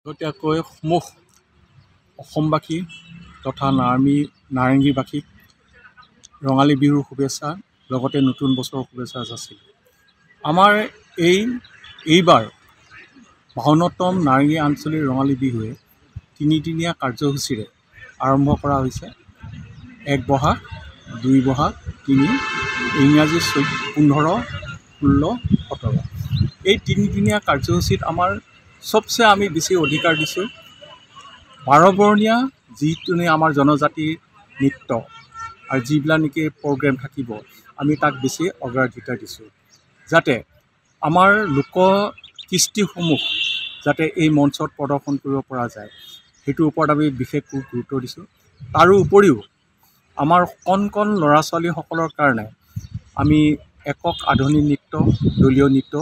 আগতীয়াকৈ সমূহ অসমবাসী তথা নাৰেংগীবাসীক ৰঙালী বিহুৰ শুভেচ্ছা লগতে নতুন বছৰৰ শুভেচ্ছা যাচিলোঁ। আমাৰ এইবাৰ 52তম নাৰেংগী আঞ্চলিক ৰঙালী বিহুৱে তিনিদিনীয়া কাৰ্যসূচীৰে আৰম্ভ কৰা হৈছে। 1 বহাগ, 2 বহাগ, 3 ইংৰাজী 15, 16, 17। এই তিনিদিনীয়া কাৰ্যসূচীত আমাৰ চবচে আমি বেছি অধিকাৰ দিছোঁ 12 বৰণীয়া যিটো আমাৰ জনজাতিৰ নৃত্য আৰু যিবিলাক নেকি প্ৰগ্ৰেম থাকিব আমি তাক বেছি অগ্ৰাধিকাৰ দিছোঁ, যাতে আমাৰ লোককৃষ্টিসমূহ যাতে এই মঞ্চত প্ৰদৰ্শন কৰিব পৰা যায় সেইটোৰ ওপৰত আমি বিশেষকৈ গুৰুত্ব দিছোঁ। তাৰো উপৰিও আমাৰ কণ ল'ৰা ছোৱালীসকলৰ কাৰণে আমি একক আধুনিক নৃত্য, দলীয় নৃত্য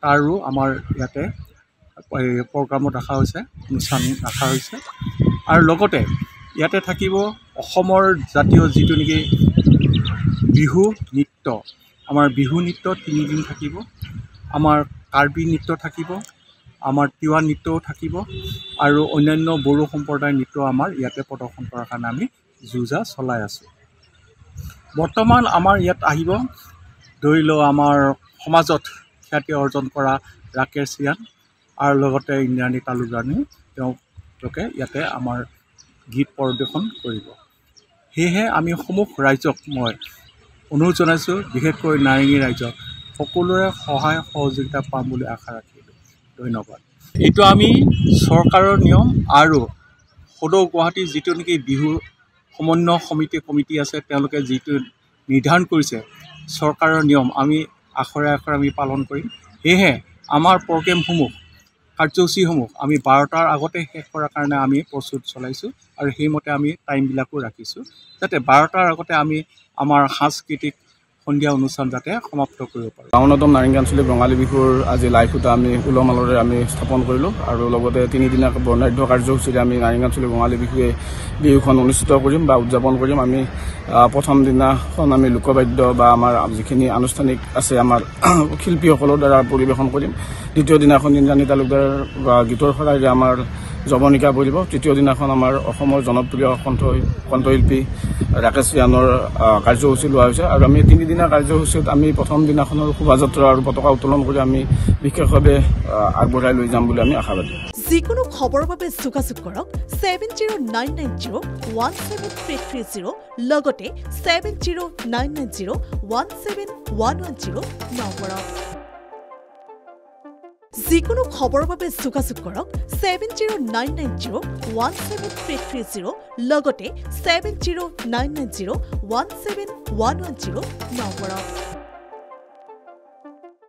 তাৰো আমাৰ ইয়াতে প্ৰগ্ৰামত ৰখা হৈছে, অনুষ্ঠান ৰখা হৈছে। আৰু লগতে ইয়াতে থাকিব অসমৰ জাতীয় যিটো নেকি বিহু নৃত্য, আমাৰ বিহু নৃত্য 3 দিন থাকিব, আমাৰ কাৰ্বি নৃত্য থাকিব, আমাৰ তিৱা নৃত্যও থাকিব আৰু অন্যান্য বড়ো সম্প্ৰদায়ৰ নৃত্য আমাৰ ইয়াতে প্ৰদৰ্শন কৰাৰ কাৰণে আমি যো-জা চলাই আছোঁ। বৰ্তমান আমাৰ ইয়াত আহিব ধৰি লওক আমাৰ সমাজত খ্যাতি অৰ্জন কৰা ৰাকেশ ৰিয়ান আৰু লগতে ইন্দ্ৰাণী তালুকদানী, তেওঁলোকে ইয়াতে আমাৰ গীত পৰিৱেশন কৰিব। সেয়েহে আমি সমূহ ৰাইজক মই অনুৰোধ জনাইছোঁ, বিশেষকৈ নাৰেংগী ৰাইজক সকলোৰে সহায় সহযোগিতা পাম বুলি আশা ৰাখিলোঁ। ধন্যবাদ। এইটো আমি চৰকাৰৰ নিয়ম আৰু সদৌ গুৱাহাটীৰ যিটো নেকি বিহু সমন্বয় কমিটি আছে তেওঁলোকে যিটো নিৰ্ধাৰণ কৰিছে চৰকাৰৰ নিয়ম আমি আখৰে আখৰে আমি পালন কৰিম। সেয়েহে আমাৰ প্ৰগ্ৰেমসমূহ কাৰ্যসূচীসমূহ আমি 12টাৰ আগতে শেষ কৰাৰ কাৰণে আমি প্ৰস্তুত চলাইছোঁ আৰু সেইমতে আমি টাইমবিলাকো ৰাখিছোঁ যাতে 12টাৰ আগতে আমি আমাৰ সাংস্কৃতিক সন্ধিয়া অনুষ্ঠান যাতে সমাপ্ত কৰিব পাৰোঁ। 52তম নাৰেংগী আঞ্চলিক ৰঙালী বিহুৰ আজি লাইভ সূতা আমি উলহ মালৰে আমি স্থাপন কৰিলোঁ আৰু লগতে 3 দিনীয়া বৰ্ণাঢ্য কাৰ্যসূচীৰে আমি নাৰেংগী আঞ্চলিক ৰঙালী বিহুখন অনুষ্ঠিত কৰিম বা উদযাপন কৰিম। আমি প্ৰথম দিনাখন আমি লোকবাদ্য বা আমাৰ যিখিনি আনুষ্ঠানিক আছে আমাৰ শিল্পীসকলৰ দ্বাৰা পৰিৱেশন কৰিম। দ্বিতীয় দিনাখন ইন্দ্ৰাণী তালুকদাৰ গীতৰ শৰাইৰে আমাৰ জৱনিকা পৰিব। তৃতীয় দিনাখন আমাৰ অসমৰ জনপ্ৰিয় কণ্ঠশিল্পী ৰাকেশ ৰিয়ানৰ কাৰ্যসূচী লোৱা হৈছে আৰু আমি 3 দিনীয়া কাৰ্যসূচীত আমি প্ৰথম দিনাখনৰ শোভাযাত্ৰা আৰু পতাকা উত্তোলন কৰি আমি বিশেষভাৱে আগবঢ়াই লৈ যাম বুলি আমি আশাবাদী। যিকোনো খবৰৰ বাবে যোগাযোগ কৰক 7099017330 লগতে 7099017110 নম্বৰত। যিকোনো খবৰৰ বাবে যোগাযোগ কৰক 7099017330 লগতে 7099017110 নম্বৰত।